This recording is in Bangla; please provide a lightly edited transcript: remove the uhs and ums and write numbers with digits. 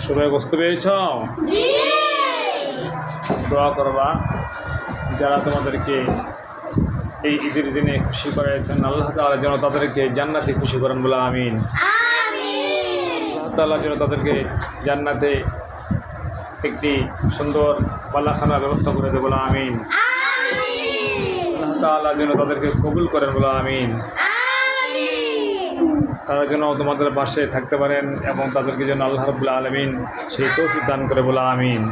সবাই বুঝতে পেরেছ? দোয়া করবা যারা তোমাদেরকে এই ঈদের দিনে খুশি করেছেন, আল্লাহ তাআলা যেন তাদেরকে জান্নাতে খুশি করেন বলে আমিন। আল্লাহ তাআলা যেন তাদেরকে জান্নাতে একটি সুন্দর পালাখানার ব্যবস্থা করে দেয় বলে আমিন। আল্লাহ তাআলা যেন তাদেরকে কবুল করেন বলে আমিন। তারা যেন তোমাদের পাশে থাকতে পারেন এবং তাদেরকে যেন আল্লাহ রাব্বুল আলামিন সেই তৌফিক দান করে বলে আমিন।